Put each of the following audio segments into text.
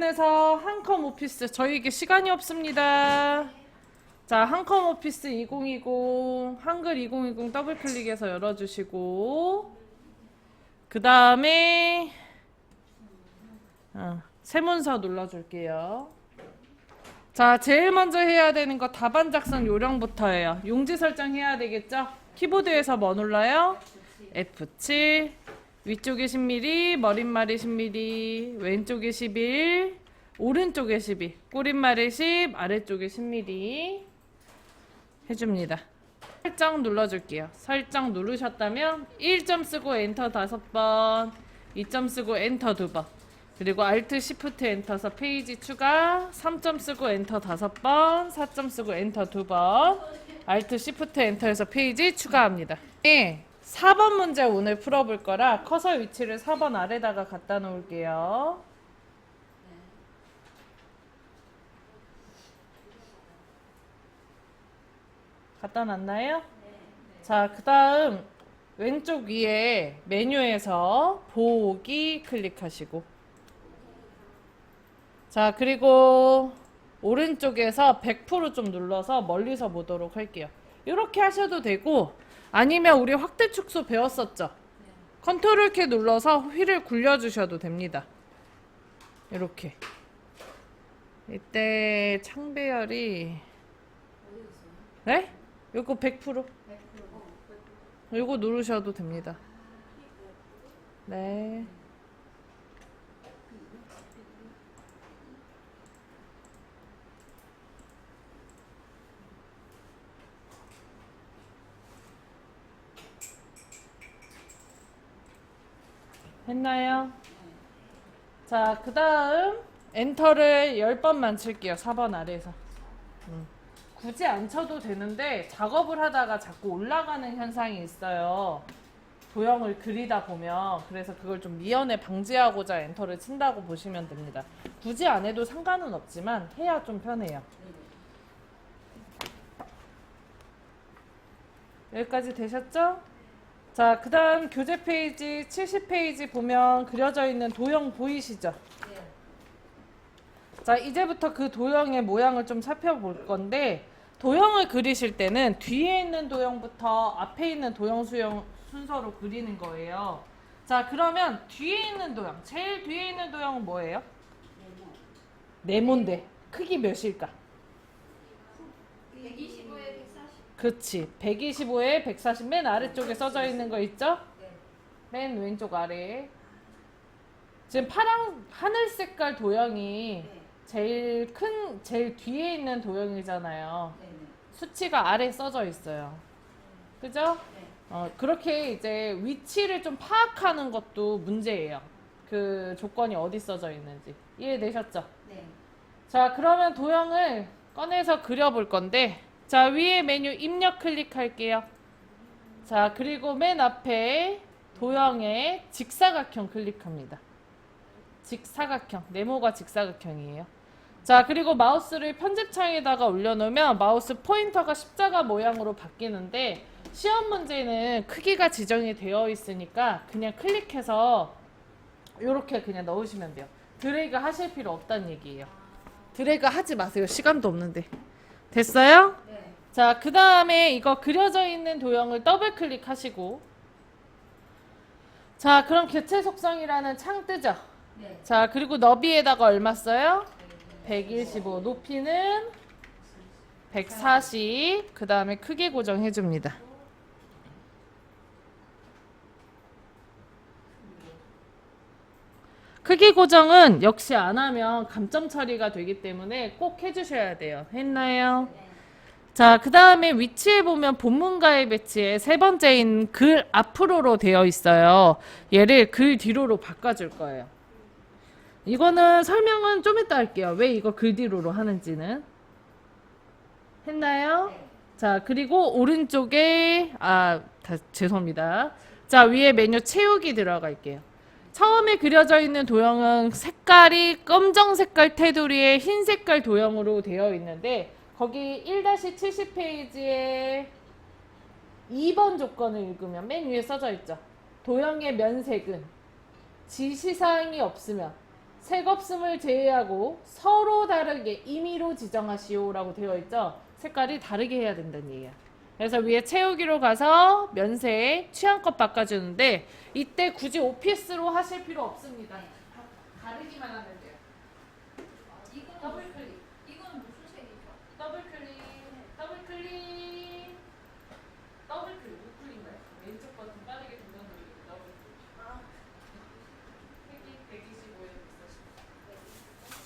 주변에서 한컴 오피스 저희에게 시간이 없습니다. 자, 한컴 오피스 2020 한글 2020 더블 클릭해서 열어주시고 그 다음에 세문서 눌러줄게요. 자, 제일 먼저 해야 되는 거 답안 작성 요령부터예요. 용지 설정해야 되겠죠? 키보드에서 뭐 눌러요? F7. 위쪽에 10mm, 머릿말이 10mm, 왼쪽에 11, 오른쪽에 12, 꼬릿말이 10, 아래쪽에 10mm 해줍니다. 설정 눌러줄게요. 설정 누르셨다면 1점 쓰고 엔터 5번, 2점 쓰고 엔터 2번, 그리고 Alt Shift 엔터서 페이지 추가, 3점 쓰고 엔터 5번, 4점 쓰고 엔터 2번, Alt Shift 엔터에서 페이지 추가합니다. 네, 4번 문제 오늘 풀어볼 거라 커서 위치를 4번 아래다가 갖다 놓을게요. 갖다 놨나요? 자, 그 다음 왼쪽 위에 메뉴에서 보기 클릭하시고, 자, 그리고 오른쪽에서 100% 좀 눌러서 멀리서 보도록 할게요. 이렇게 하셔도 되고, 아니면 우리 확대 축소 배웠었죠? 컨트롤 키 눌러서 휠을 굴려주셔도 됩니다. 이렇게. 이때 창배열이 네? 요거 100%. 요거 누르셔도 됩니다. 네. 했나요? 자, 그 다음 엔터를 10번만 칠게요. 4번 아래에서. 굳이 안 쳐도 되는데 작업을 하다가 자꾸 올라가는 현상이 있어요. 도형을 그리다 보면. 그래서 그걸 좀 미연에 방지하고자 엔터를 친다고 보시면 됩니다. 굳이 안 해도 상관은 없지만 해야 좀 편해요. 여기까지 되셨죠? 자, 그 다음 교재 페이지 70페이지 보면 그려져 있는 도형 보이시죠? 자, 이제부터 그 도형의 모양을 좀 살펴볼 건데, 도형을 그리실 때는 뒤에 있는 도형부터 앞에 있는 도형 순서로 그리는 거예요. 자, 그러면 뒤에 있는 도형, 제일 뒤에 있는 도형은 뭐예요? 네모인데 크기 몇일까? 125에 140. 그치, 125에 140 맨 아래쪽에 써져 있는 거 있죠? 맨 왼쪽 아래에. 지금 파랑 하늘 색깔 도형이 제일 뒤에 있는 도형이잖아요. 수치가 아래에 써져 있어요. 그죠? 그렇게 이제 위치를 좀 파악하는 것도 문제예요. 그 조건이 어디 써져 있는지. 이해되셨죠? 네. 자, 그러면 도형을 꺼내서 그려볼 건데, 자, 위에 메뉴 입력 클릭할게요. 자, 그리고 맨 앞에 도형에 직사각형 클릭합니다. 직사각형, 네모가 직사각형이에요. 자, 그리고 마우스를 편집창에다가 올려놓으면 마우스 포인터가 십자가 모양으로 바뀌는데, 시험 문제는 크기가 지정이 되어 있으니까 그냥 클릭해서 이렇게 그냥 넣으시면 돼요. 드래그 하실 필요 없다는 얘기예요. 드래그 하지 마세요. 시간도 없는데. 됐어요? 네. 자, 그 다음에 이거 그려져 있는 도형을 더블 클릭하시고, 자, 그럼 개체 속성이라는 창 뜨죠? 네. 자, 그리고 너비에다가 얼마 써요? 125, 높이는 140, 그 다음에 크기 고정해줍니다. 크기 고정은 역시 안 하면 감점 처리가 되기 때문에 꼭 해주셔야 돼요. 했나요? 자, 그 다음에 위치에 보면 본문가의 배치에 세 번째인 글 앞으로로 되어 있어요. 얘를 글 뒤로로 바꿔줄 거예요. 이거는 설명은 좀 이따 할게요. 왜 이거 글 뒤로로 하는지는. 했나요? 자, 그리고 오른쪽에 죄송합니다. 자, 위에 메뉴 채우기 들어갈게요. 처음에 그려져 있는 도형은 색깔이 검정 색깔 테두리에 흰 색깔 도형으로 되어 있는데, 거기 1-70페이지에 2번 조건을 읽으면 맨 위에 써져 있죠. 도형의 면색은 지시사항이 없으면 색 없음을 제외하고 서로 다르게 임의로 지정하시오라고 되어 있죠. 색깔이 다르게 해야 된다는 얘기야. 그래서 위에 채우기로 가서 면색 취향껏 바꿔주는데 이때 굳이 오피스로 하실 필요 없습니다. 다르기만 하면 돼요. 이거는 더블 클릭, 이거는 무슨 색이죠? 더블 클릭, 더블 클릭, 더블 클릭, 우클릭인가요? 왼쪽 버튼 빠르게 동전 누르기 더블 클릭. 색이 125에 140.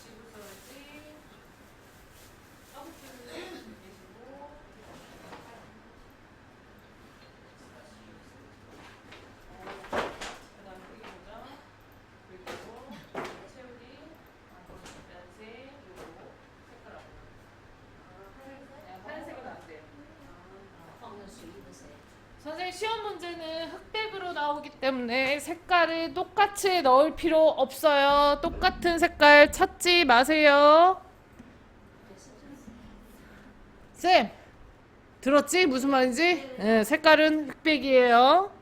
지구 설지, 더블 클릭 125. 그다음 크기 보정, 그리고 채우기, 면색, 요거 색깔하고. 파란색은 안 돼요. 선생님 시험 문제는 흑백으로 나오기 때문에 색깔을 똑같이 넣을 필요 없어요. 똑같은 색깔 찾지 마세요. 쌤, 들었지? 무슨 말인지? 네, 색깔은 흑백이에요.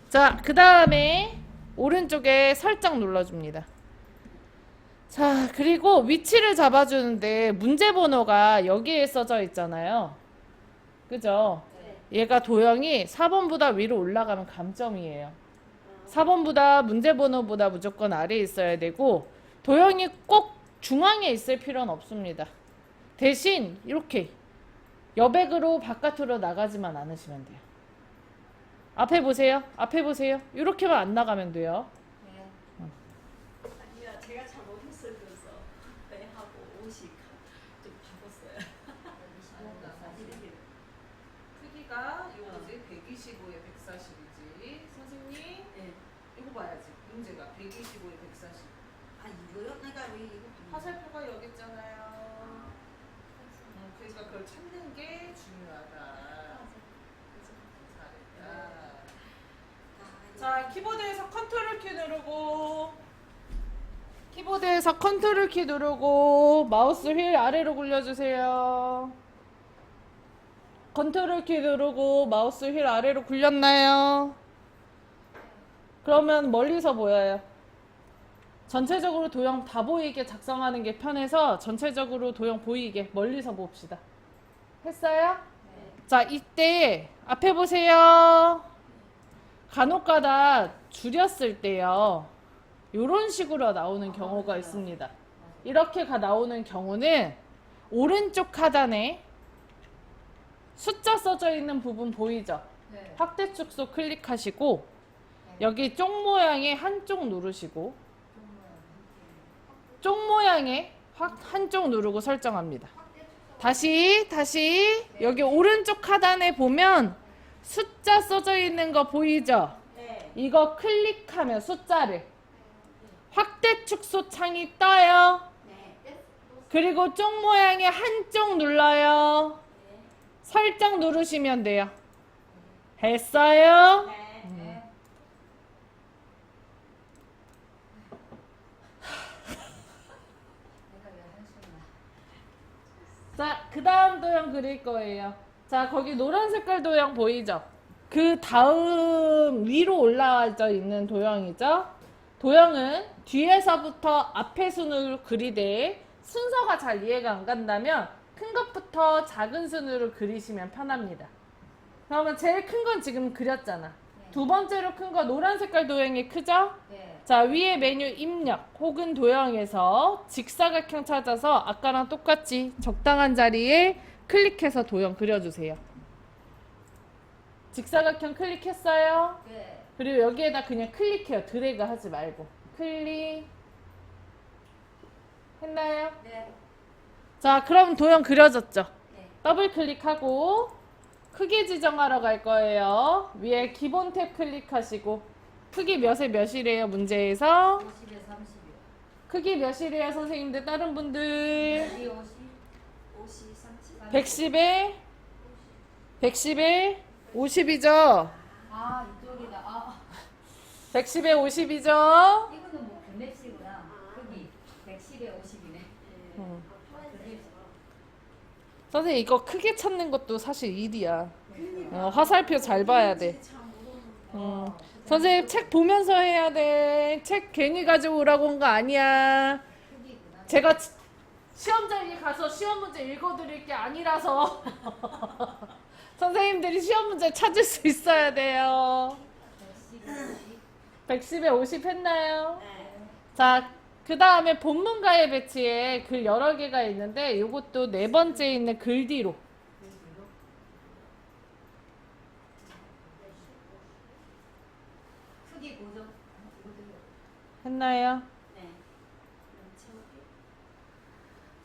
자, 그 다음에 오른쪽에 설정 눌러줍니다. 자, 그리고 위치를 잡아주는데 문제 번호가 여기에 써져 있잖아요. 그죠? 얘가 도형이 4번보다 위로 올라가면 감점이에요. 4번보다 문제 번호보다 무조건 아래에 있어야 되고 도형이 꼭 중앙에 있을 필요는 없습니다. 대신 이렇게 여백으로 바깥으로 나가지만 않으시면 돼요. 앞에 보세요. 앞에 보세요. 이렇게만 안 나가면 돼요. 아니야, 제가 잘못했어요. 그래서 네 하고 50 좀 바꿨어요. 크기가 이거지. 125에 140이지. 선생님, 네. 이거 봐야지. 문제가 125에 140. 아 이거요? 내가 왜 이거 화살표가 여기 있잖아요. 그러니까 그걸 찾는 게 중요하다. 잘했다. 자, 키보드에서 컨트롤 키 누르고 키보드에서 컨트롤 키 누르고 마우스 휠 아래로 굴려주세요. 컨트롤 키 누르고 마우스 휠 아래로 굴렸나요? 그러면 멀리서 보여요. 전체적으로 도형 다 보이게 작성하는 게 편해서 전체적으로 도형 보이게 멀리서 봅시다. 했어요? 자, 이때 앞에 보세요. 간혹가다 줄였을 때요. 이런 식으로 나오는 경우가 있습니다. 이렇게 나오는 경우는 오른쪽 하단에 숫자 써져 있는 부분 보이죠? 네. 확대 축소 클릭하시고 여기 쪽 모양의 한쪽 누르시고 쪽 모양의 한쪽 누르고 설정합니다. 다시 여기 오른쪽 하단에 보면 숫자 써져 있는 거 보이죠? 네. 이거 클릭하면 숫자를 확대 축소 창이 떠요. 그리고 쪽 모양의 한쪽 눌러요. 설정 누르시면 돼요. 했어요? 네. 자, 그 다음 도형 그릴 거예요. 자, 거기 노란 색깔 도형 보이죠? 그 다음 위로 올라져 있는 도형이죠? 도형은 뒤에서부터 앞에 순으로 그리되 순서가 잘 이해가 안 간다면 큰 것부터 작은 순으로 그리시면 편합니다. 그러면 제일 큰 건 지금 그렸잖아. 두 번째로 큰 거 노란 색깔 도형이 크죠? 네. 자, 위에 메뉴 입력 혹은 도형에서 직사각형 찾아서 아까랑 똑같이 적당한 자리에 클릭해서 도형 그려주세요. 직사각형 클릭했어요? 네. 그리고 여기에다 그냥 클릭해요. 드래그 하지 말고. 클릭. 했나요? 네. 자, 그럼 도형 그려졌죠? 네. 더블 클릭하고 크기 지정하러 갈 거예요. 위에 기본 탭 클릭하시고 크기 몇에 몇이래요? 문제에서 50에 30이요. 크기 몇이래요? 선생님들 다른 분들 50. 50, 30. 110에 110에 50이죠? 아, 이쪽이다. 아, 110에 50이죠? 이거는 뭐 변맵시구나. 여기 110에 50이네. 선생님 이거 크게 찾는 것도 사실 일이야. 화살표 잘 봐야 돼. 참 모르는데. 선생님 책 보면서 해야 돼. 책 괜히 가지고 오라고 온 거 아니야. 크기구나. 제가 시험장에 가서 시험 문제 읽어드릴 게 아니라서 선생님들이 시험 문제 찾을 수 있어야 돼요. 110에 50 했나요? 자, 그 다음에 본문가의 배치에 글 여러 개가 있는데 이것도 네 번째 있는 글 뒤로 크기 고정. 했나요? 네. 그럼 채우기.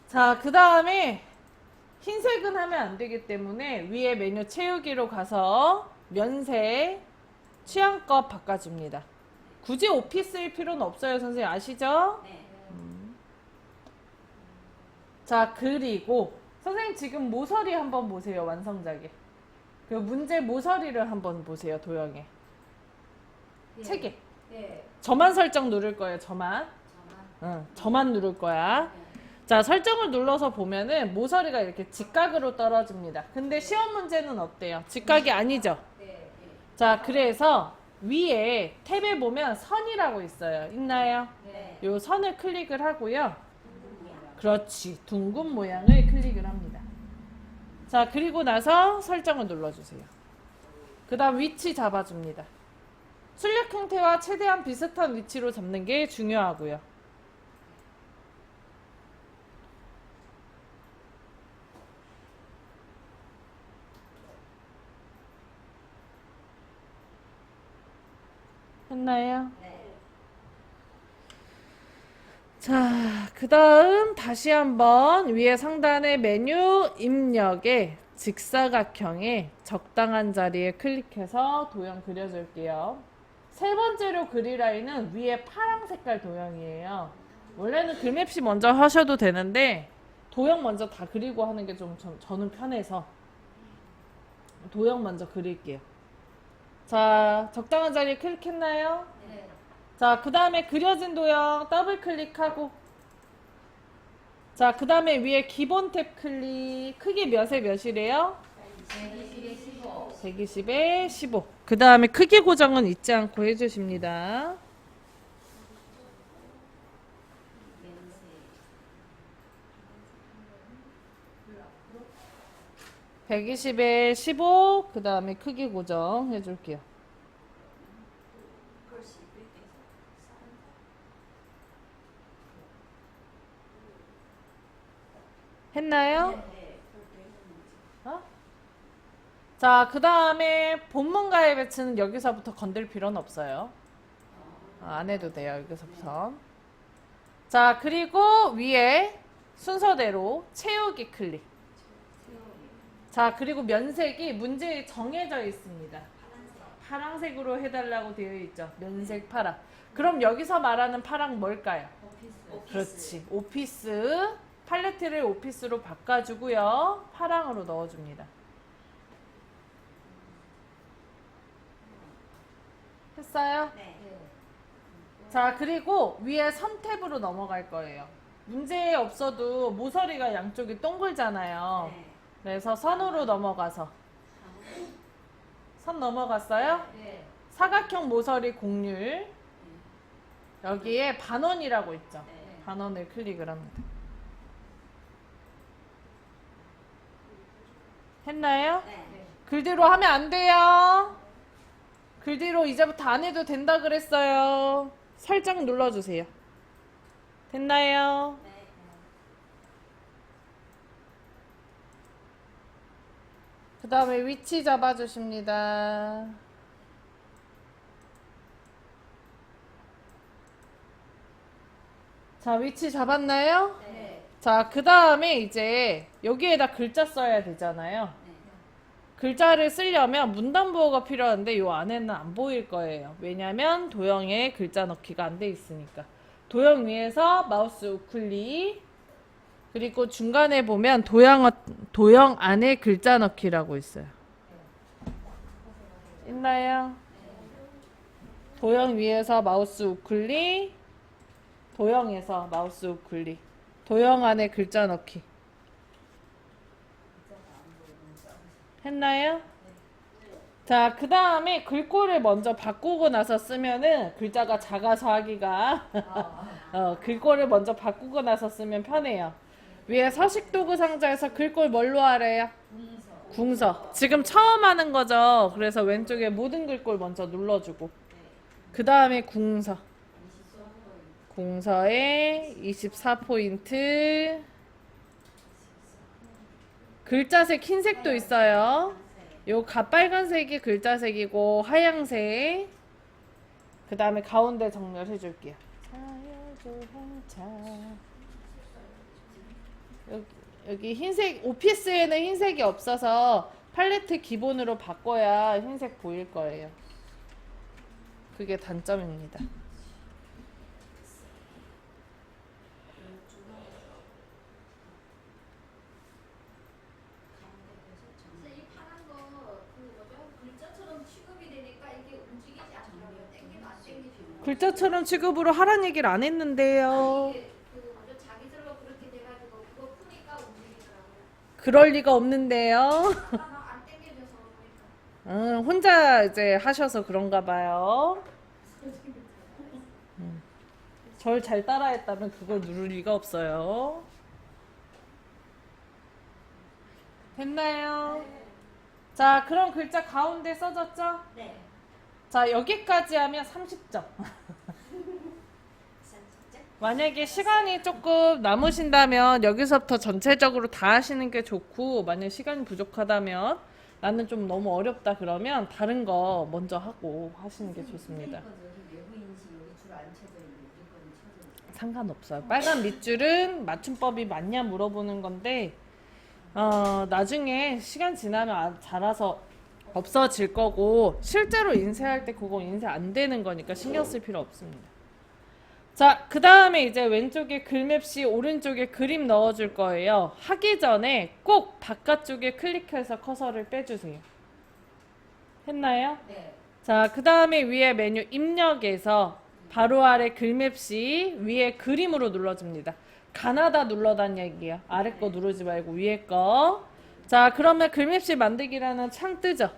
자, 그 다음에 흰색은 하면 안 되기 때문에 위에 메뉴 채우기로 가서 면세 취향껏 바꿔줍니다. 굳이 오피스일 필요는 없어요. 선생님 아시죠? 네. 자, 그리고 선생님 지금 모서리 한번 보세요. 완성작에. 그 문제 모서리를 한번 보세요. 도형에. 책에. 예. 저만 설정 누를 거예요. 저만. 응, 저만 누를 거야. 자, 설정을 눌러서 보면은 모서리가 이렇게 직각으로 떨어집니다. 근데 시험 문제는 어때요? 직각이 아니죠? 네. 자, 그래서 위에 탭에 보면 선이라고 있어요. 있나요? 네. 요 선을 클릭을 하고요. 그렇지. 둥근 모양을 클릭을 합니다. 자, 그리고 나서 설정을 눌러주세요. 그 다음 위치 잡아줍니다. 출력 형태와 최대한 비슷한 위치로 잡는 게 중요하고요. 했나요? 네. 자, 그 다음 다시 한번 위에 상단의 메뉴 입력에 직사각형에 적당한 자리에 클릭해서 도형 그려줄게요. 세 번째로 그릴 라인은 위에 파랑 색깔 도형이에요. 원래는 글맵시 먼저 하셔도 되는데 도형 먼저 다 그리고 하는 게 좀 저는 편해서 도형 먼저 그릴게요. 자, 적당한 자리에 클릭했나요? 네. 자, 그 다음에 그려진 도형 더블 클릭하고 자, 그 다음에 위에 기본 탭 클릭 크기 몇에 몇이래요? 120에 15. 120에 15. 그 다음에 크기 고정은 잊지 않고 해주십니다. 면세. 120에 15. 그 다음에 크기 고정 해줄게요. 글씨 그렇게 했나요? 네. 그렇게 했는지. 어? 자, 그 다음에 본문가의 배치는 여기서부터 건들 필요는 없어요. 안 해도 돼요, 여기서부터. 자, 그리고 위에 순서대로 채우기 클릭. 자, 그리고 면색이 문제에 정해져 있습니다. 파란색으로 해달라고 되어 있죠. 면색 파랑. 그럼 여기서 말하는 파랑 뭘까요? 오피스. 그렇지. 오피스. 팔레트를 오피스로 바꿔주고요. 파랑으로 넣어줍니다. 했어요? 네. 자, 그리고 위에 선 탭으로 넘어갈 거예요. 문제 없어도 모서리가 양쪽이 동글잖아요. 네. 그래서 선으로 넘어가서 선 넘어갔어요? 네. 사각형 모서리 곡률 여기에 반원이라고 있죠. 네. 반원을 클릭을 합니다. 했나요? 네. 글 뒤로 하면 안 돼요. 글 뒤로 이제부터 안 해도 된다 그랬어요. 설정 눌러주세요. 됐나요? 네. 그 다음에 위치 잡아주십니다. 자, 위치 잡았나요? 네. 자, 그 다음에 이제 여기에다 글자 써야 되잖아요. 네. 글자를 쓰려면 문단부호가 필요한데 요 안에는 안 보일 거예요. 왜냐면 도형에 글자 넣기가 안 돼 있으니까. 도형 위에서 마우스 우클릭 그리고 중간에 보면 도형 안에 글자 넣기라고 있어요. 있나요? 도형 위에서 마우스 우클릭 도형에서 마우스 우클릭 도형 안에 글자 넣기 했나요? 자, 그 다음에 글꼴을 먼저 바꾸고 나서 쓰면은 글자가 작아서 하기가 글꼴을 먼저 바꾸고 나서 쓰면 편해요. 위에 서식도구 상자에서 글꼴 뭘로 하래요? 궁서. 지금 처음 하는 거죠. 그래서 왼쪽에 모든 글꼴 먼저 눌러주고 그 다음에 궁서. 궁서에 24포인트. 글자색 흰색도 있어요. 요 가빨간색이 글자색이고 하양색. 그 다음에 가운데 정렬해 줄게요. 여기 흰색, 오피스에는 흰색이 없어서 팔레트 기본으로 바꿔야 흰색 보일 거예요. 그게 단점입니다. 이 파란 거 그 뭐죠? 글자처럼 취급이 되니까 이게 움직이지 않더라고요. 땡기면 안 땡기죠. 글자처럼 취급으로 하란 얘기를 안 했는데요. 이게 그 뭐죠? 자기들로 그렇게 돼가지고 그거 푸니까 움직이더라고요. 그럴 리가 없는데요. 아까 막 안 땡겨져서 그러니까. 혼자 이제 하셔서 그런가 봐요. 절 잘 따라했다면 그걸 누를 리가 없어요. 됐나요? 자, 그럼 글자 가운데 써졌죠? 네. 자, 여기까지 하면 30점. 만약에 시간이 조금 남으신다면 여기서부터 전체적으로 다 하시는 게 좋고, 만약 시간이 부족하다면 나는 좀 너무 어렵다 그러면 다른 거 먼저 하고 하시는 게 좋습니다. 상관없어요. 빨간 밑줄은 맞춤법이 맞냐 물어보는 건데 나중에 시간 지나면 자라서 없어질 거고 실제로 인쇄할 때 그거 인쇄 안 되는 거니까 신경 쓸 필요 없습니다. 자, 그 다음에 이제 왼쪽에 글맵시 오른쪽에 그림 넣어줄 거예요. 하기 전에 꼭 바깥쪽에 클릭해서 커서를 빼주세요. 했나요? 네. 자, 그 다음에 위에 메뉴 입력에서 바로 아래 글맵시 위에 그림으로 눌러줍니다. 가나다 눌러단 얘기예요. 아래 거 누르지 말고 위에 거. 자, 그러면 글맵시 만들기라는 창 뜨죠?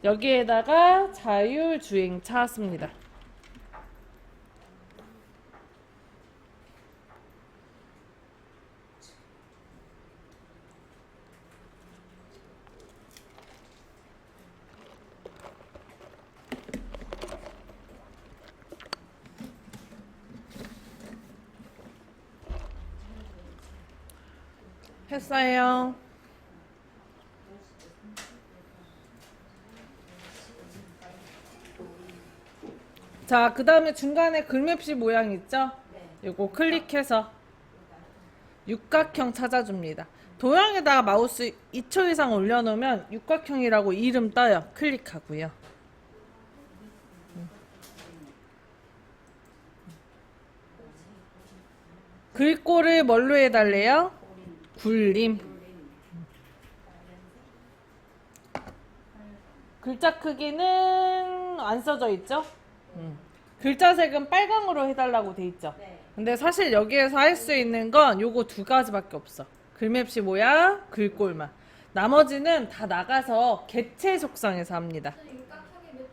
여기에다가 자율주행차 씁니다. 했어요. 자, 그 다음에 중간에 글맵시 모양 있죠? 요거 클릭해서 육각형 찾아줍니다. 도형에다가 마우스 2초 이상 올려놓으면 육각형이라고 이름 떠요. 클릭하고요. 글꼴을 뭘로 해달래요? 굴림. 글자 크기는 안 써져 있죠? 글자 색은 빨강으로 해달라고 돼 있죠? 근데 사실 여기에서 할 수 있는 건 요거 두 가지밖에 없어. 글맵시 모양, 글꼴만. 나머지는 다 나가서 개체 속성에서 합니다. 육각형이 몇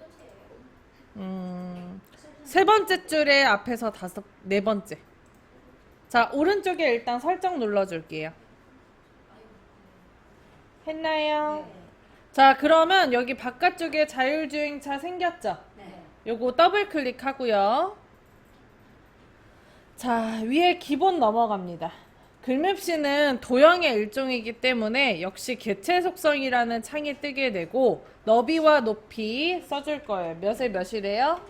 번째예요? 세 번째 줄에 앞에서 네 번째. 자, 오른쪽에 일단 설정 눌러줄게요. 했나요? 자, 그러면 여기 바깥쪽에 자율주행차 생겼죠? 네. 요거 더블 클릭하고요. 자, 위에 기본 넘어갑니다. 글맵시는 도형의 일종이기 때문에 역시 개체 속성이라는 창이 뜨게 되고 너비와 높이 써줄 거예요. 몇에 몇이래요?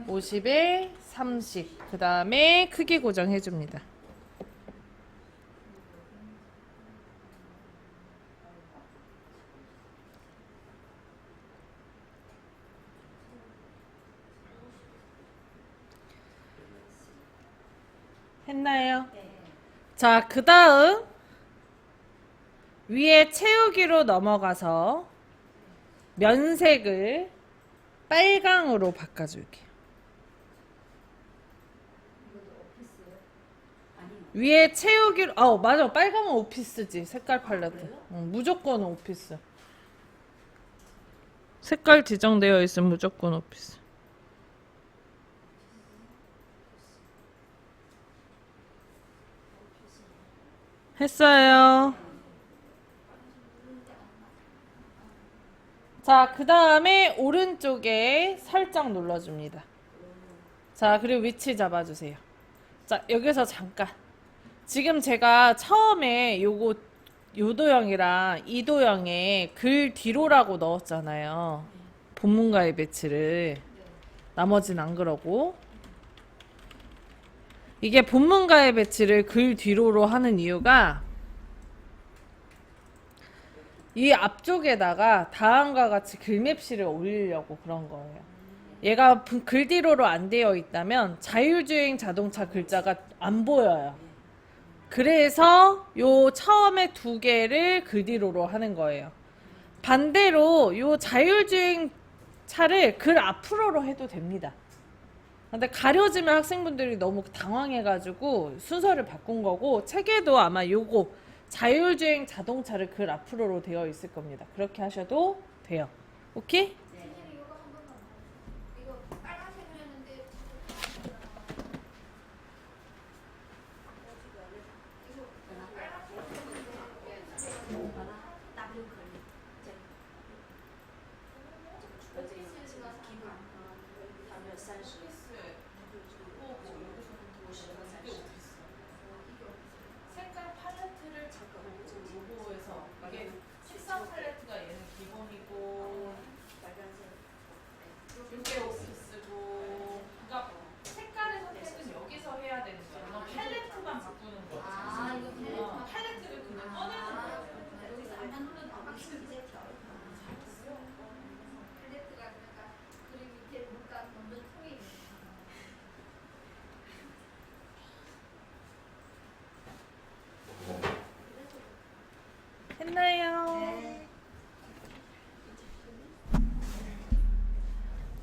50에 30. 그 다음에 크기 고정해줍니다. 했나요? 자, 그 다음 위에 채우기로 넘어가서 면색을 빨강으로 바꿔줄게요. 위에 채우기로 맞아, 빨강은 오피스지. 색깔 팔레트. 무조건 오피스. 색깔 지정되어 있으면 무조건 오피스. 했어요. 자, 그 다음에 오른쪽에 설정 눌러줍니다. 자, 그리고 위치 잡아주세요. 자, 여기서 잠깐. 지금 제가 처음에 요거 요도형이랑 이도형에 글 뒤로라고 넣었잖아요. 본문가의 배치를. 나머지는 안 그러고. 이게 본문가의 배치를 글 뒤로로 하는 이유가 이 앞쪽에다가 다음과 같이 글맵시를 올리려고 그런 거예요. 얘가 글 뒤로로 안 되어 있다면 자율주행 자동차 글자가 안 보여요. 그래서 요 처음에 두 개를 글 뒤로로 하는 거예요. 반대로 요 자율주행 차를 글 앞으로로 해도 됩니다. 근데 가려지면 학생분들이 너무 당황해가지고 순서를 바꾼 거고, 책에도 아마 요거 자율주행 자동차를 글 앞으로로 되어 있을 겁니다. 그렇게 하셔도 돼요. 오케이? 선생님 이거 한 번만. 이거 빨간색으로 했는데 색깔 팔레트를 자꾸 로고에서 이게 색상 팔레트가 얘는 기본이고 이게 오피스고, 그러니까 색깔의 선택은 여기서 해야 되는 거야. 너 팔레트만 바꾸는 거지. 아, 이거 팔레트만 팔레트를 그냥 꺼내는 거야. 여기서 안 누르면 확실히 이제 팔레트가 그러니까 그림 밑에 물감 넣는 통이 있는 했나요?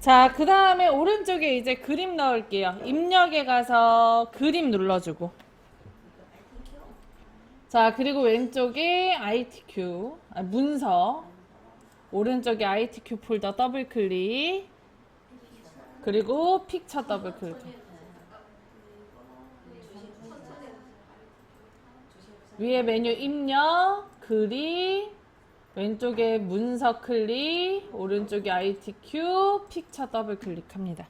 자, 그 다음에 오른쪽에 이제 그림 넣을게요. 입력에 가서 그림 눌러주고. 자, 그리고 왼쪽에 ITQ, 문서. 오른쪽에 ITQ 폴더 더블 클릭. 그리고 픽처 더블 클릭. 위에 메뉴 입력, 그림, 왼쪽에 문서 클릭, 오른쪽에 ITQ, 픽처 더블 클릭합니다.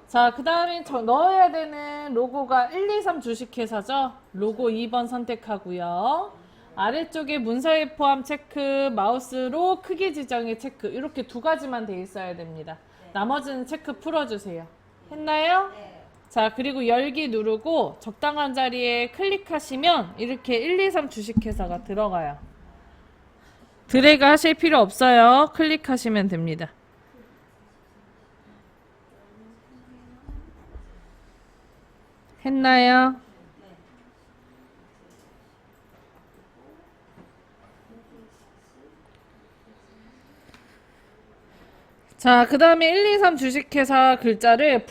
자, 그 다음에 넣어야 되는 로고가 123 주식회사죠. 로고 2번 선택하고요. 아래쪽에 문서에 포함 체크, 마우스로 크기 지정에 체크, 이렇게 두 가지만 돼 있어야 됩니다. 나머지는 체크 풀어주세요. 했나요? 자, 그리고 열기 누르고 적당한 자리에 클릭하시면 이렇게 123 주식회사가 들어가요. 드래그 하실 필요 없어요. 클릭하시면 됩니다. 했나요? 자, 그 다음에 123 주식회사 글자를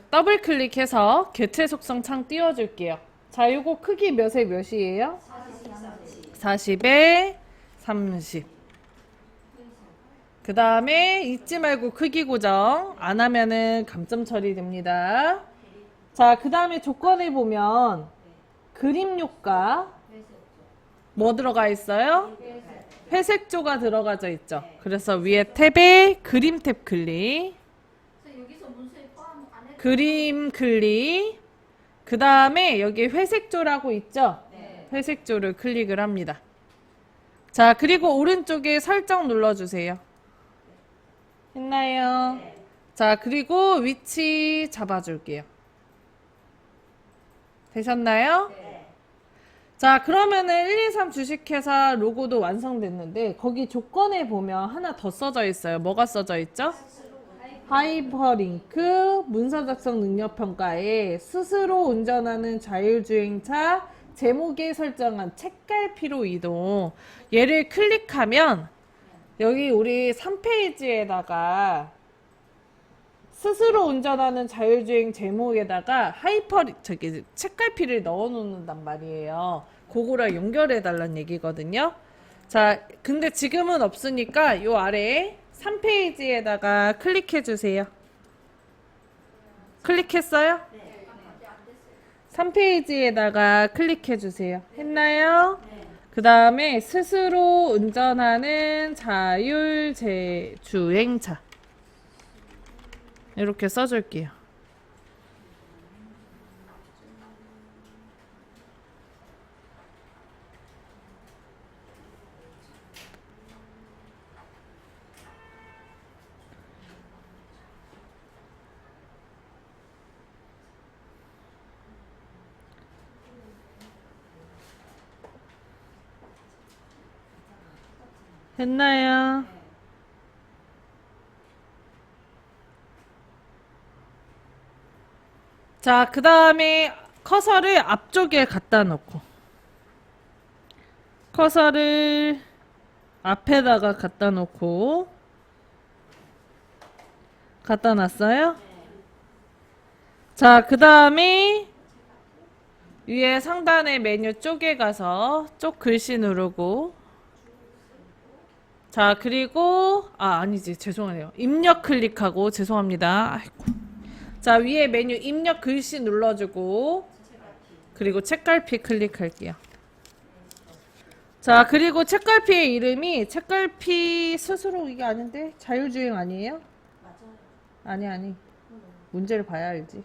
더블 클릭해서 개체 속성 창 띄워줄게요. 자, 요거 크기 몇에 몇이에요? 40에 30. 그 다음에 잊지 말고 크기 고정 안 하면은 감점 처리됩니다. 자, 그 다음에 조건에 보면 그림 효과 뭐 들어가 있어요? 회색조가 들어가져 있죠. 그래서 위에 탭에 그림 탭 클릭, 여기서 문서에 포함 안 해도 그림 클릭, 그 다음에 여기 회색조라고 있죠. 회색조를 클릭을 합니다. 자, 그리고 오른쪽에 설정 눌러주세요. 했나요? 자, 그리고 위치 잡아줄게요. 되셨나요? 자, 그러면은 123 주식회사 로고도 완성됐는데 거기 조건에 보면 하나 더 써져 있어요. 뭐가 써져 있죠? 하이퍼링크 문서 작성 능력 평가에 스스로 운전하는 자율주행차 제목에 설정한 책갈피로 이동. 얘를 클릭하면 여기 우리 3페이지에다가 스스로 운전하는 자율주행 제목에다가 책갈피를 넣어 놓는단 말이에요. 그거랑 연결해 달라는 얘기거든요. 자, 근데 지금은 없으니까 요 아래 3페이지에다가 클릭해 주세요. 클릭했어요? 네. 아직 안 됐어요. 3페이지에다가 클릭해 주세요. 했나요? 네. 그 다음에 스스로 운전하는 자율주행차. 이렇게 써줄게요. 했나요? 자, 그 다음에 커서를 앞쪽에 갖다 놓고 커서를 앞에다가 갖다 놓고 갖다 놨어요? 자, 그 다음에 위에 상단의 메뉴 쪽에 가서 쪽 글씨 누르고 자, 그리고 아니지, 죄송해요. 입력 클릭하고 죄송합니다. 아이고. 자, 위에 메뉴 입력 글씨 눌러주고 그리고 책갈피 클릭할게요. 자, 그리고 책갈피의 이름이 책갈피 스스로 이게 아닌데 자율주행 아니에요? 맞아요. 아니. 문제를 봐야 알지.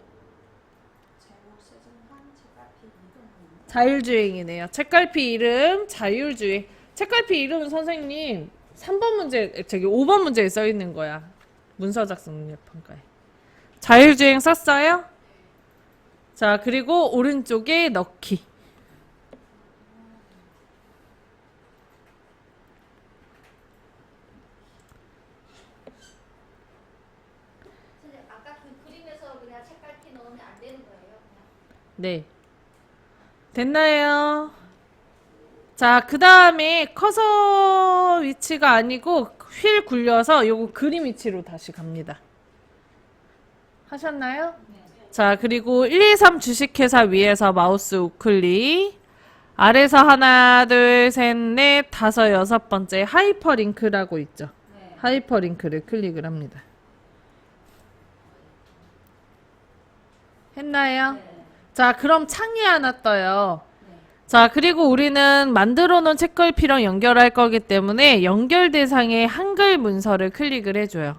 잘못 설정한 책갈피 이름은 자율주행이네요. 책갈피 이름 자율주행. 책갈피 이름은 선생님 3번 문제, 저기 5번 문제에 써 있는 거야. 문서 작성 능력 평가에. 자율주행 썼어요? 자, 그리고 오른쪽에 넣기. 선생님 아까 그 그림에서 그냥 책갈피 넣으면 안 되는 거예요? 그냥? 네. 됐나요? 자, 그 다음에 커서 위치가 아니고 휠 굴려서 요거 그림 위치로 다시 갑니다. 하셨나요? 자, 그리고 1, 2, 3 주식회사 위에서 마우스 우클릭 아래서 하나, 둘, 셋, 넷, 다섯, 여섯 번째 하이퍼링크라고 있죠. 하이퍼링크를 클릭을 합니다. 했나요? 자, 그럼 창이 하나 떠요. 자, 그리고 우리는 만들어 놓은 책갈피랑 연결할 거기 때문에 연결 대상에 한글 문서를 클릭을 해줘요.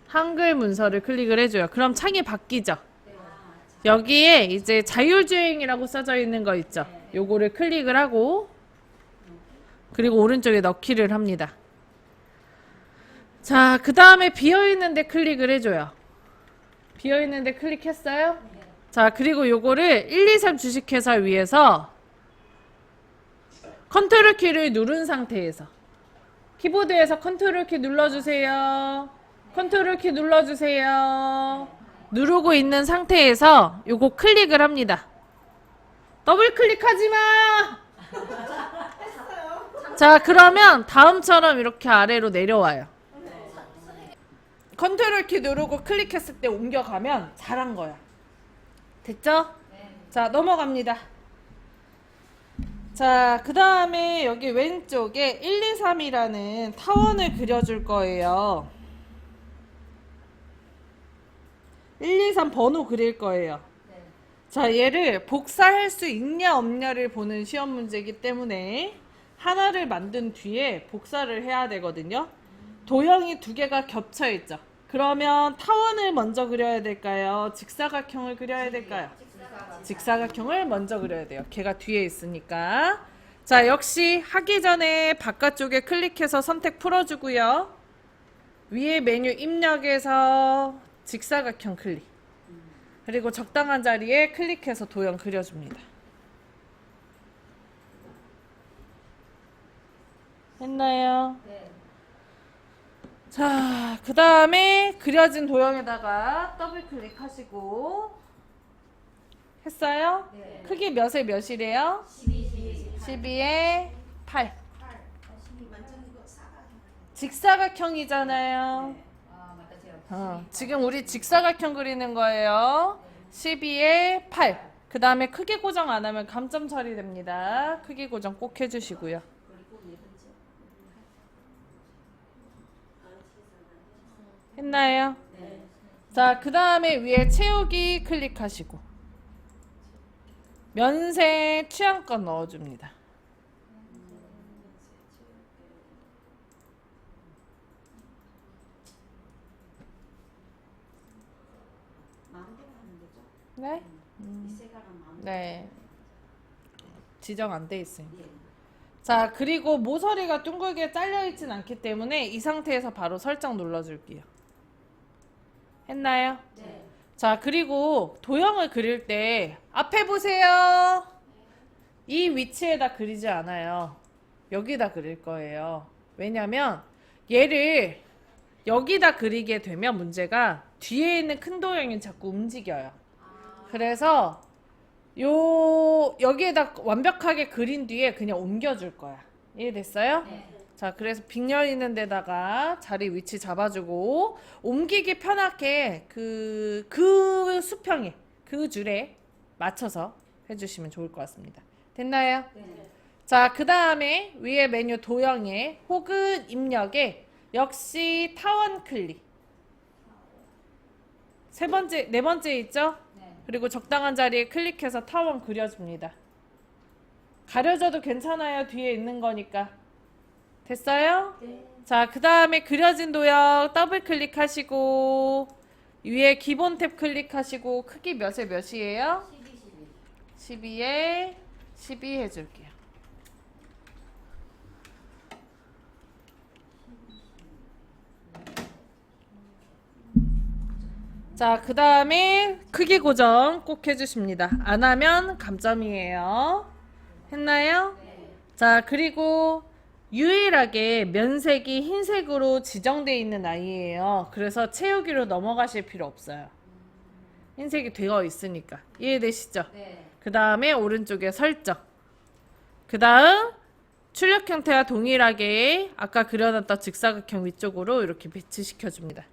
한글 문서를 클릭을 해줘요. 그럼 창이 바뀌죠. 여기에 이제 자율주행이라고 써져 있는 거 있죠. 요거를 클릭을 하고 그리고 오른쪽에 넣기를 합니다. 자, 그 다음에 비어있는 데 클릭을 해줘요. 비어있는 데 클릭했어요? 자, 그리고 요거를 1, 2, 3 주식회사 위에서 컨트롤 키를 누른 상태에서 키보드에서 컨트롤 키 눌러주세요. 컨트롤 키 눌러주세요. 누르고 있는 상태에서 요거 클릭을 합니다. 더블 클릭하지 마! 자, 그러면 다음처럼 이렇게 아래로 내려와요. 컨트롤 키 누르고 클릭했을 때 옮겨가면 잘한 거야. 됐죠? 자, 넘어갑니다. 자, 그 다음에 여기 왼쪽에 1, 2, 3이라는 타원을 그려줄 거예요. 1, 2, 3 번호 그릴 거예요. 자, 얘를 복사할 수 있냐 없냐를 보는 시험 문제이기 때문에 하나를 만든 뒤에 복사를 해야 되거든요. 도형이 두 개가 겹쳐 있죠. 그러면 타원을 먼저 그려야 될까요? 직사각형을 그려야 될까요? 직사각형을 먼저 그려야 돼요. 걔가 뒤에 있으니까. 자, 역시 하기 전에 바깥쪽에 클릭해서 선택 풀어주고요. 위에 메뉴 입력에서 직사각형 클릭. 그리고 적당한 자리에 클릭해서 도형 그려줍니다. 했나요? 네. 자, 그 다음에 그려진 도형에다가 더블 클릭하시고 했어요? 네. 크기 몇에 몇이래요? 12. 12에 8. 완전 이거 사과. 직사각형이잖아요. 아, 맞다. 제가 지금 우리 직사각형 그리는 거예요. 12에 8. 그 다음에 크기 고정 안 하면 감점 처리됩니다. 크기 고정 꼭 해주시고요. 했나요? 네. 자, 그 다음에 위에 채우기 클릭하시고 면세 취향껏 넣어줍니다. 마음대로 하는 거죠? 네? 이 색깔은 마음대로. 네. 지정 안 돼 있어요. 예. 자, 그리고 모서리가 둥글게 잘려있진 않기 때문에 이 상태에서 바로 설정 눌러줄게요. 했나요? 네. 자, 그리고 도형을 그릴 때 앞에 보세요. 이 위치에다 그리지 않아요. 여기다 그릴 거예요. 왜냐면 얘를 여기다 그리게 되면 문제가 뒤에 있는 큰 도형이 자꾸 움직여요. 그래서 여기에다 완벽하게 그린 뒤에 그냥 옮겨줄 거야. 이해됐어요? 네. 자, 그래서 빅열 있는 데다가 자리 위치 잡아주고 옮기기 편하게 그 수평에 그 줄에 맞춰서 해주시면 좋을 것 같습니다. 됐나요? 네. 자, 그 다음에 위에 메뉴 도형에 혹은 입력에 역시 타원 클릭. 네 번째 있죠? 네. 그리고 적당한 자리에 클릭해서 타원 그려줍니다. 가려져도 괜찮아요. 뒤에 있는 거니까. 됐어요? 네. 자, 그 다음에 그려진 도형 더블 클릭하시고 위에 기본 탭 클릭하시고 크기 몇에 몇이에요? 12에 12 해줄게요. 자, 그 다음에 크기 고정 꼭 해주십니다. 안 하면 감점이에요. 했나요? 자, 그리고 유일하게 면색이 흰색으로 지정되어 있는 아이예요. 그래서 채우기로 넘어가실 필요 없어요. 흰색이 되어 있으니까. 이해되시죠? 네. 그 다음에 오른쪽에 설정. 그 다음 출력 형태와 동일하게 아까 그려놨던 직사각형 위쪽으로 이렇게 배치시켜 줍니다.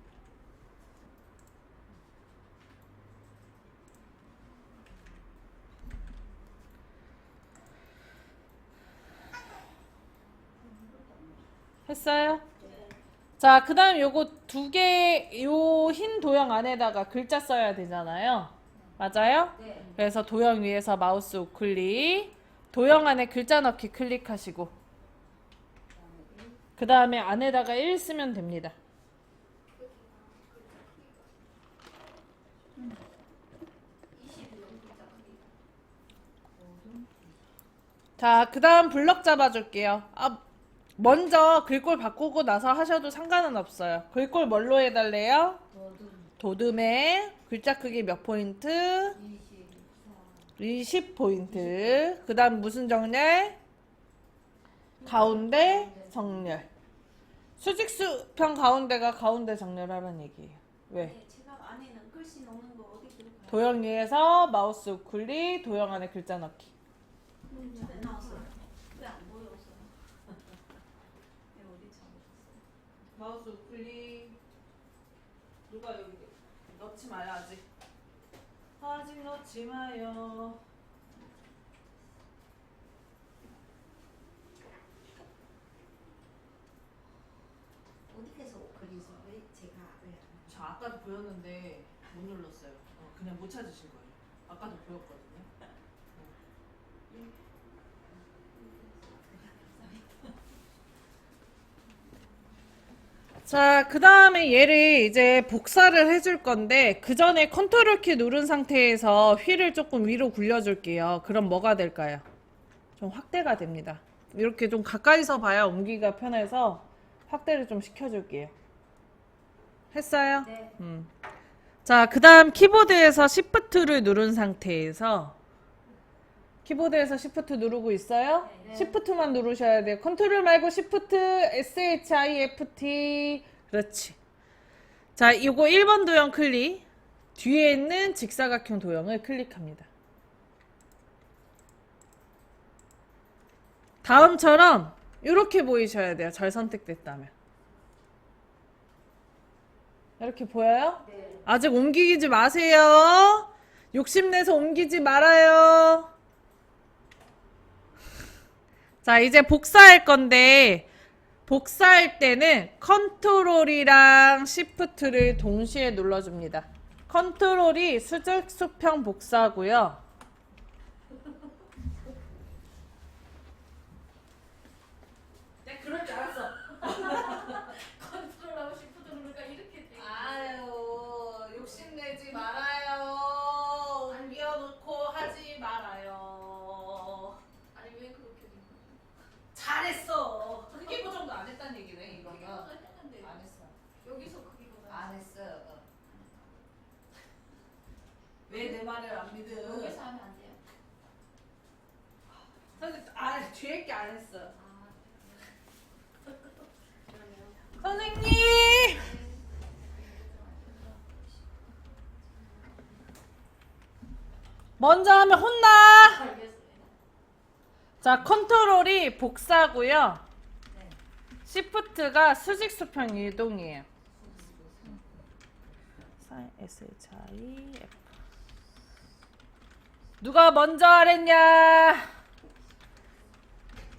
했어요? 자, 그 다음 요거 요 흰 도형 안에다가 글자 써야 되잖아요. 맞아요? 네. 그래서 도형 위에서 마우스 우클릭, 도형 안에 글자 넣기 클릭하시고 그 다음에 안에다가 1 쓰면 됩니다. 자, 그 다음 블럭 잡아줄게요. 먼저 글꼴 바꾸고 나서 하셔도 상관은 없어요. 글꼴 뭘로 해달래요? 도둠에 글자 크기 몇 포인트? 20포인트. 그 다음 무슨 정렬? 가운데 정렬. 수직수평 가운데가 가운데 정렬하라는 얘기예요. 왜? 네, 제가 안에는 글씨 넣는 거 어디 들어가요? 도형 위에서 마우스 우클릭, 도형 안에 글자 넣기. 잘 나왔어요. 왜 안 보여서? 네, 어디 잡으셨어요? 마우스 우클릭. 누가 여기 넣지 마요 아직. 아직 넣지 마요. 어디에서 그리서 왜 제가 왜 저 아까도 보였는데 못 눌렀어요. 그냥 못 찾으신 거예요. 아까도 보였거든요. 자, 그 다음에 얘를 이제 복사를 해줄 건데 그 전에 컨트롤 키 누른 상태에서 휠을 조금 위로 굴려줄게요. 그럼 뭐가 될까요? 좀 확대가 됩니다. 이렇게 좀 가까이서 봐야 옮기기가 편해서 확대를 좀 시켜줄게요. 했어요? 네. 자, 그 다음 키보드에서 Shift를 누른 상태에서 키보드에서 Shift 누르고 있어요? 네. Shift만 누르셔야 돼요. 컨트롤 말고 Shift, SHIFT. 그렇지. 자, 이거 1번 도형 클릭. 뒤에 있는 직사각형 도형을 클릭합니다. 다음처럼 이렇게 보이셔야 돼요. 잘 선택됐다면. 이렇게 보여요? 네. 아직 옮기지 마세요. 욕심내서 옮기지 말아요. 자, 이제 복사할 건데 복사할 때는 컨트롤이랑 시프트를 동시에 눌러줍니다. 컨트롤이 수직 수평 복사고요. 내가 그럴 줄 알았어. 컨트롤하고 싶어도 누르니까 이렇게 돼. 아유, 욕심내지 말아요. 옮겨놓고 하지 말아요. 아니 왜 그렇게 된 거야? 잘했어. 크게 고정도 안 했다는 얘기네, 이거는. 크기보다 했는데 안 했어. 여기서 크기보다 안 했어. 왜 내 말을 안 믿어? 여기서 하면 안 돼요? 선생님, 뒤에 있게 안 했어. 그러면 선생님! 먼저 하면 혼나! 알겠어요. 자, 컨트롤이 복사고요. 네. 시프트가 수직 수평 이동이에요. SHIF. 누가 먼저 하랬냐?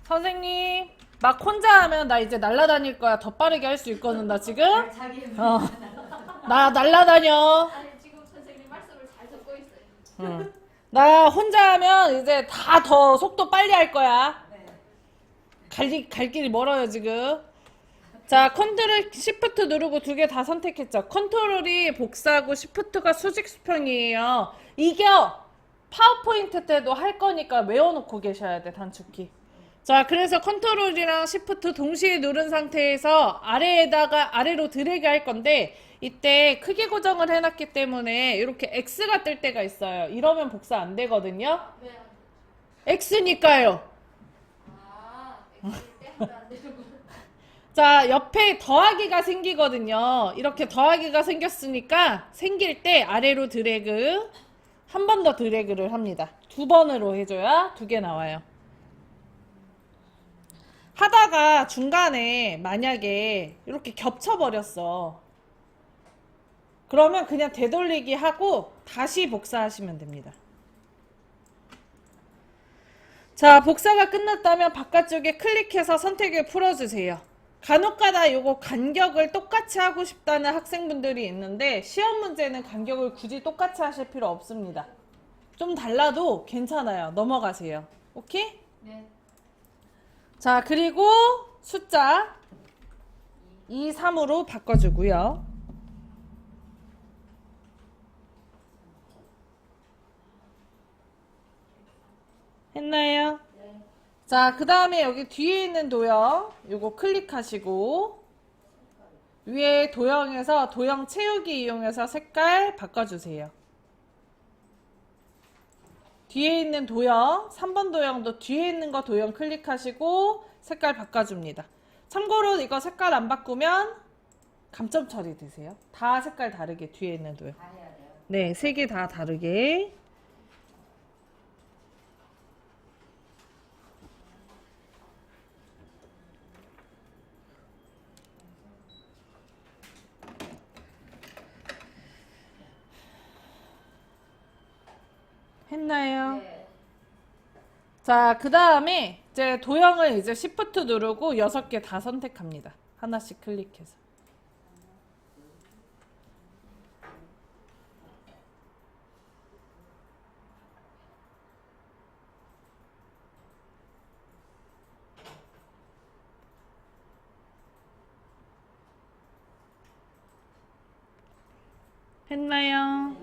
선생님, 막 혼자 하면 나 이제 날라다닐 거야. 더 빠르게 할 수 있거든, 나 지금? 자기 나 날라다녀. 아니 지금 선생님 말씀을 잘 듣고 있어요. 응. 나 혼자 하면 이제 다 더 속도 빨리 할 거야. 네. 갈 길이 멀어요, 지금. 자, 컨트롤 시프트 누르고 두 개 다 선택했죠. 컨트롤이 복사하고 시프트가 수직 수평이에요. 이겨! 파워포인트 때도 할 거니까 외워놓고 계셔야 돼, 단축키. 자, 그래서 컨트롤이랑 시프트 동시에 누른 상태에서 아래로 드래그 할 건데 이때 크기 고정을 해놨기 때문에 이렇게 X가 뜰 때가 있어요. 이러면 복사 안 되거든요. 왜 안 돼? X니까요. X일 때 하면 안 되는구나. 자, 옆에 더하기가 생기거든요. 이렇게 더하기가 생겼으니까 생길 때 아래로 드래그, 한 번 더 드래그를 합니다. 두 번으로 해줘야 두 개 나와요. 하다가 중간에 만약에 이렇게 겹쳐버렸어. 그러면 그냥 되돌리기 하고 다시 복사하시면 됩니다. 자, 복사가 끝났다면 바깥쪽에 클릭해서 선택을 풀어주세요. 간혹가다 요거 간격을 똑같이 하고 싶다는 학생분들이 있는데 시험 문제는 간격을 굳이 똑같이 하실 필요 없습니다. 좀 달라도 괜찮아요. 넘어가세요. 오케이? 네. 자, 그리고 숫자 2, 3으로 바꿔주고요. 했나요? 네. 자, 그 다음에 여기 뒤에 있는 도형 요거 클릭하시고 위에 도형에서 도형 채우기 이용해서 색깔 바꿔주세요. 뒤에 있는 도형 3번 도형도 뒤에 있는 거 도형 클릭하시고 색깔 바꿔줍니다. 참고로 이거 색깔 안 바꾸면 감점 처리 되세요. 다 색깔 다르게 뒤에 있는 도형. 다 해야 돼요. 네, 세 개 다 다르게. 했나요? 네. 자, 그 다음에 이제 도형을 이제 Shift 누르고 6개 다 선택합니다. 하나씩 클릭해서. 했나요?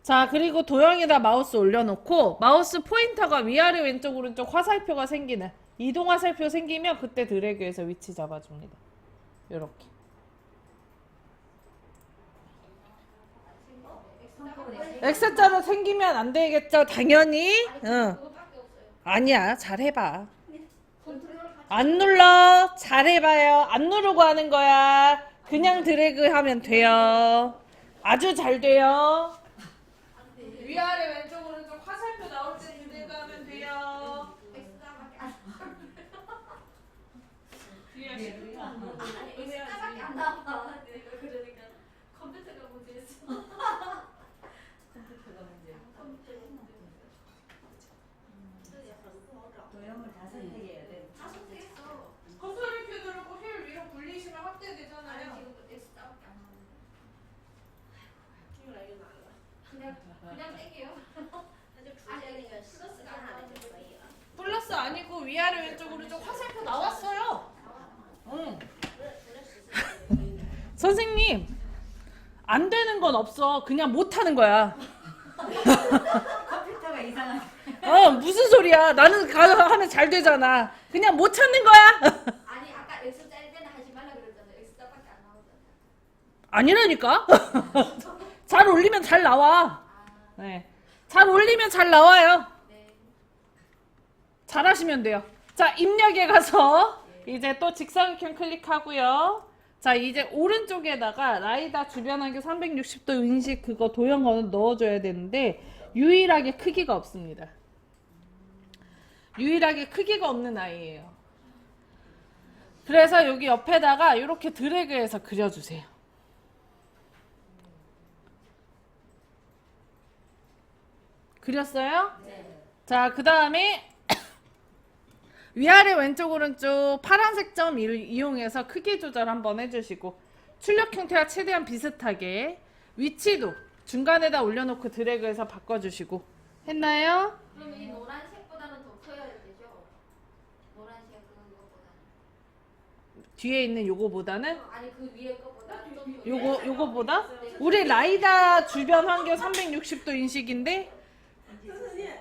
자, 그리고 도형에다 마우스 올려놓고 마우스 포인터가 위아래 왼쪽 오른쪽 화살표가 생기는 이동 화살표 생기면 그때 드래그해서 위치 잡아줍니다. 요렇게. X자로 생기면 안 되겠죠? 당연히. 응. 그거밖에 없어요. 아니야, 잘 해봐. 컨트롤 같이. 안 눌러. 잘 해봐요. 안 누르고 하는 거야. 그냥 드래그 하면 돼요. 아주 잘 돼요. 위아래 왼쪽 오른쪽 화살표 나올 때 드래그 하면 돼요. X자밖에 안 뒤에 아니 X자밖에 안 나와. 내가 그러니까 컴퓨터가 문제였어. 컴퓨터가 문제. 컴퓨터가 문제였어. 도형을 다 선택해야 돼. 다 선택했어. 컨트롤 키 누르고 그냥 땡겨요. 아니 플러스가 안 나오는 거예요. 플러스 아니고 위아래 왼쪽 오른쪽 화살표 나왔어요. 응. 선생님 안 되는 건 없어. 그냥 못 하는 거야. 컴퓨터가 이상한. 무슨 소리야? 나는 하면 잘 되잖아. 그냥 못 찾는 거야. 아니 아까 X 짤 때는 하지 말라 그랬잖아요. X 짤밖에 안 나오잖아요. 아니라니까. 잘 올리면 잘 나와. 네. 잘 올리면 잘 나와요. 네. 잘하시면 돼요. 자, 입력에 가서 이제 또 직사각형 클릭하고요. 자, 이제 오른쪽에다가 라이다 주변 한격 360도 인식 그거 도형어는 넣어줘야 되는데 유일하게 크기가 없습니다. 유일하게 크기가 없는 아이예요. 그래서 여기 옆에다가 이렇게 드래그해서 그려주세요. 그렸어요? 네. 자, 그 다음에 위아래 왼쪽 오른쪽 파란색 점 이용해서 크기 조절 한번 해주시고 출력 형태와 최대한 비슷하게 위치도 중간에다 올려놓고 드래그해서 바꿔주시고 했나요? 그러면 이 노란색보다는 더 커야 되죠? 노란색 그거보다는. 뒤에 있는 요거보다는 아니 그 위에 거보다 좀 더. 요거보다? 우리 라이다 주변 환경 360도 인식인데 선생님,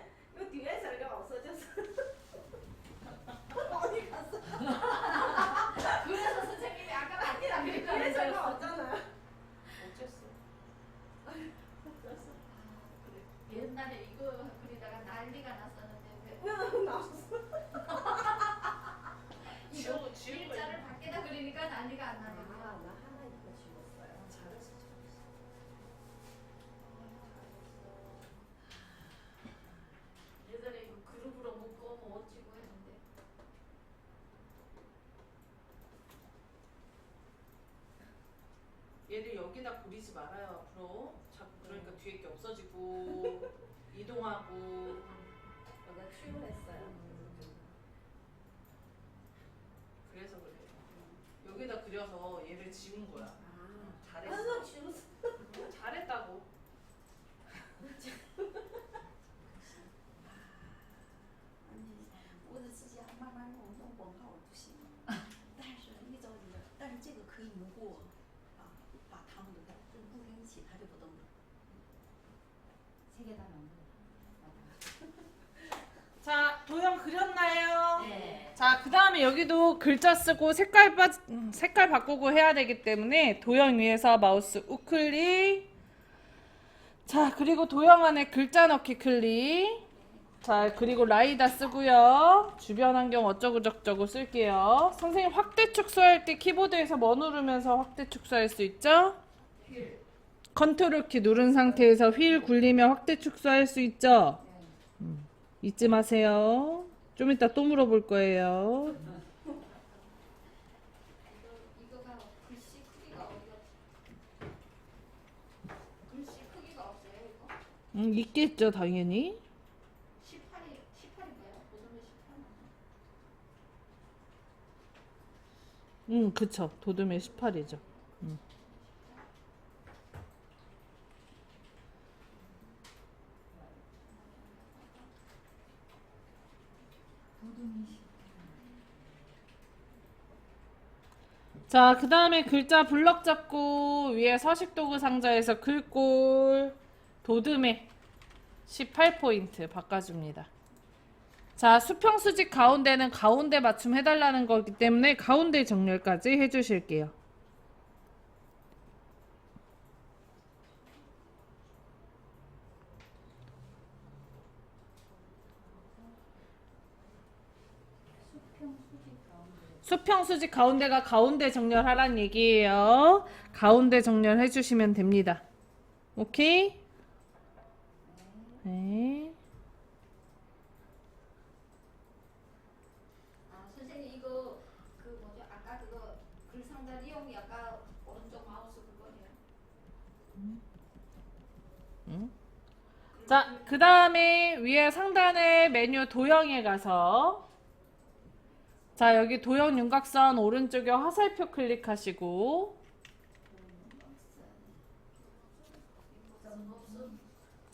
이 뒤에 자리가 없어졌어. 어디 갔어? 그래서 선생님이 아까 맞지라 뒤에 그랬잖아요. 자리가 없잖아요. 옛날에 이거 그리다가 난리가 났었는데 왜 왜 나왔어? 이거 일자를 밖에다 그리니까 난리가 안 나요. 나 하나 이거 지웠어요. 잘했어. 예전에 이거 그룹으로 묶어 어찌고 했는데 얘를 여기다 그리지 말아요 앞으로. 자꾸 그러니까 뒤에 게 없어지고 이동하고. 내가 치유했어요. 그래서 그래요. 여기다 그려서 얘를 지운 거야. 잘했어. 하나 지웠어. 잘했다고. 세개 다 나온 거. 자, 도형 그렸나요? 네. 자, 그 다음에 여기도 글자 쓰고 색깔 바꾸고 해야 되기 때문에 도형 위에서 마우스 우클릭. 자, 그리고 도형 안에 글자 넣기 클릭. 자, 그리고 라이다 쓰고요. 주변 환경 어쩌고 저쩌고 쓸게요. 선생님 확대 축소할 때 키보드에서 뭐 누르면서 확대 축소할 수 있죠? 컨트롤 키 누른 상태에서 휠 굴리며 확대 축소할 수 있죠? 잊지 마세요. 좀 이따 또 물어볼 거예요. 이거가 글씨 크기가 어디가 글씨 크기가 없어요 이거? 있겠죠, 당연히. 18인가요? 보존의 18. 그쵸. 도둠의 18이죠. 자, 그 다음에 글자 블럭 잡고 위에 서식도구 상자에서 글꼴 도둠의 18포인트 바꿔줍니다. 자, 수평수직 가운데는 가운데 맞춤 해달라는 거기 때문에 가운데 정렬까지 해주실게요. 수평수직 가운데가 가운데 정렬하란 얘기예요. 가운데 정렬 해주시면 됩니다. 오케이? 네. 아 선생님 이거 그 뭐죠? 아까 그거 글 상단 이용이 아까 오른쪽 마우스 그거예요. 자, 그 다음에 위에 상단에 메뉴 도형에 가서 자, 여기 도형 윤곽선 오른쪽에 화살표 클릭하시고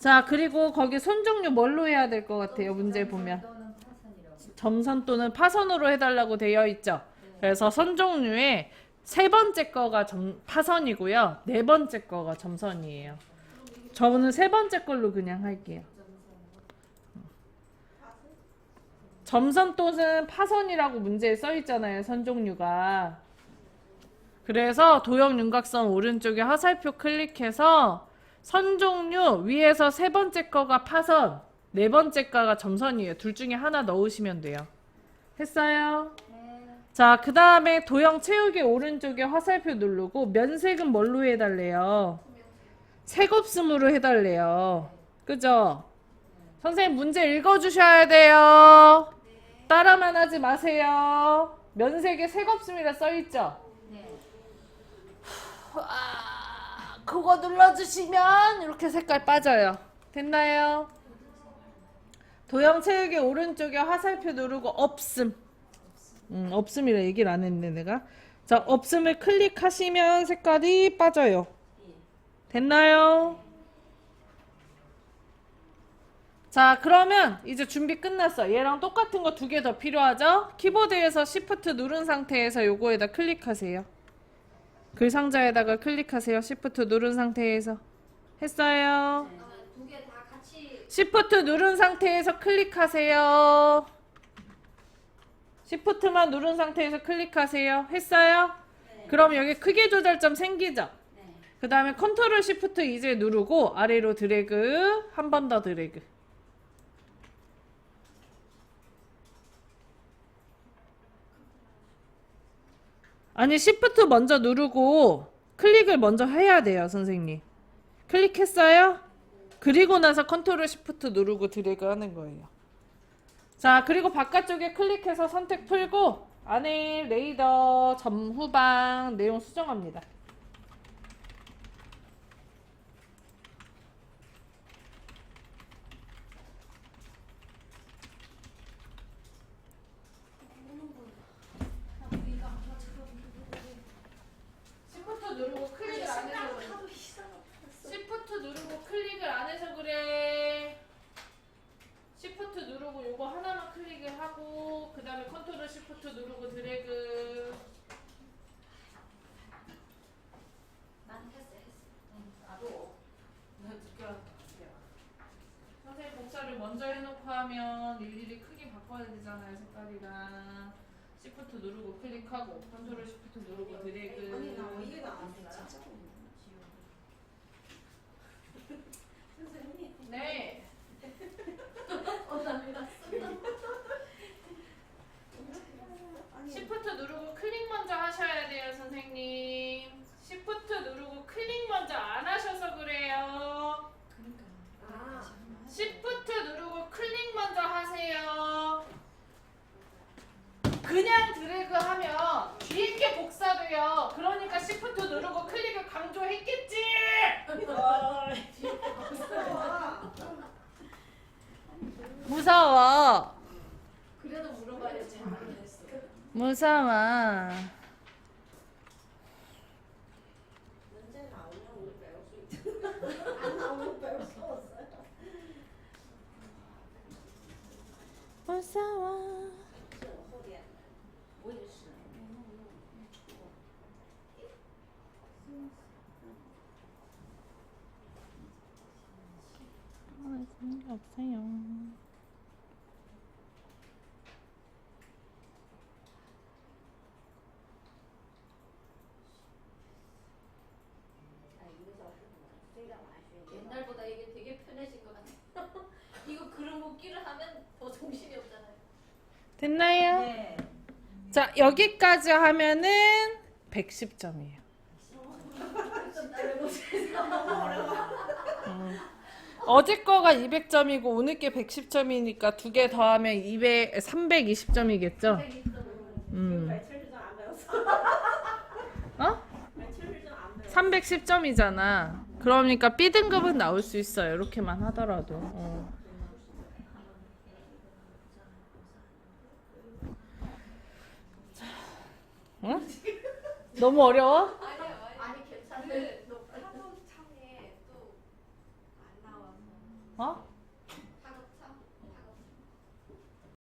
자, 그리고 거기 손 종류 뭘로 해야 될 것 같아요? 문제 보면. 또는 파선이라고. 점선 또는 파선으로 해달라고 되어 있죠. 그래서 선 종류의 세 번째 거가 파선이고요. 네 번째 거가 점선이에요. 저는 세 번째 걸로 그냥 할게요. 점선 또는 파선이라고 문제에 써 있잖아요. 선 종류가. 그래서 도형 윤곽선 오른쪽에 화살표 클릭해서 선 종류 위에서 세 번째 거가 파선, 네 번째 거가 점선이에요. 둘 중에 하나 넣으시면 돼요. 했어요? 네. 자, 그 다음에 도형 채우기 오른쪽에 화살표 누르고 면색은 뭘로 해달래요? 색없음으로 해달래요. 그죠? 선생님 문제 읽어주셔야 돼요. 따라만 하지 마세요. 면색에 색없음이라 써있죠? 네. 그거 눌러주시면 이렇게 색깔 빠져요. 됐나요? 도형 채우기 오른쪽에 화살표 누르고 없음. 없음이라 얘기를 안 했네 내가. 자, 없음을 클릭하시면 색깔이 빠져요. 됐나요? 자, 그러면 이제 준비 끝났어. 얘랑 똑같은 거 두 개 더 필요하죠? 키보드에서 Shift 누른 상태에서 요거에다 클릭하세요. 글 상자에다가 클릭하세요. Shift 누른 상태에서. 했어요? 두 개 다 같이 Shift 누른 상태에서 클릭하세요. Shift만 누른 상태에서 클릭하세요. 했어요? 그럼 여기 크기 조절점 생기죠? 그 다음에 컨트롤 Shift 이제 누르고 아래로 드래그, 한 번 더 드래그. 아니, Shift 먼저 누르고 클릭을 먼저 해야 돼요, 선생님. 클릭했어요? 그리고 나서 컨트롤 Shift 누르고 드래그 하는 거예요. 자, 그리고 바깥쪽에 클릭해서 선택 풀고 안에 레이더, 점후방, 내용 수정합니다. Shift 누르고 클릭을 안 해서 그래. Shift 누르고 클릭을 안 해서 그래. Shift 누르고 요거 하나만 클릭을 하고 그 다음에 컨트롤 Shift 누르고 드래그. 난 했어. 나도. 선생님 복사를 먼저 해놓고 하면 일일이 크기 바꿔야 되잖아요, 색깔이랑. Shift 누르고 클릭하고 컨트롤 Shift 누르고 드래그. 아니 나 이해가 안 돼. 진짜. 선생님. 네. Shift 누르고 클릭 먼저 하셔야 돼요, 선생님. Shift 누르고 클릭 먼저 안 하셔서 그래요. Shift 누르고 클릭 먼저 하세요. 그냥 드래그 하면 뒤에 게 복사돼요. 그러니까 Shift 누르고 클릭을 강조했겠지. 무서워. 그래도 물어봐야지. 모르겠어. 무서워. 문제 나오면 우리 배울 수 있잖아. 안 나오면 배울 수 없어요. 무서워. 是我后边，我也是。 없어요. 옛날보다 이게 되게 편해진 것 같아요. 이거 그림 묶기를 하면 더 정신이 없잖아요. 됐나요? 네. 자, 여기까지 하면은 110점이에요. 어제 거가 200점이고 오늘 게 110점이니까 두 개 더하면 320점이겠죠? 며칠 전안 배웠어. 어? 며칠 전안 배웠어. 310점이잖아. 그러니까 B등급은 나올 수 있어요. 이렇게만 하더라도. 응? 너무 어려워?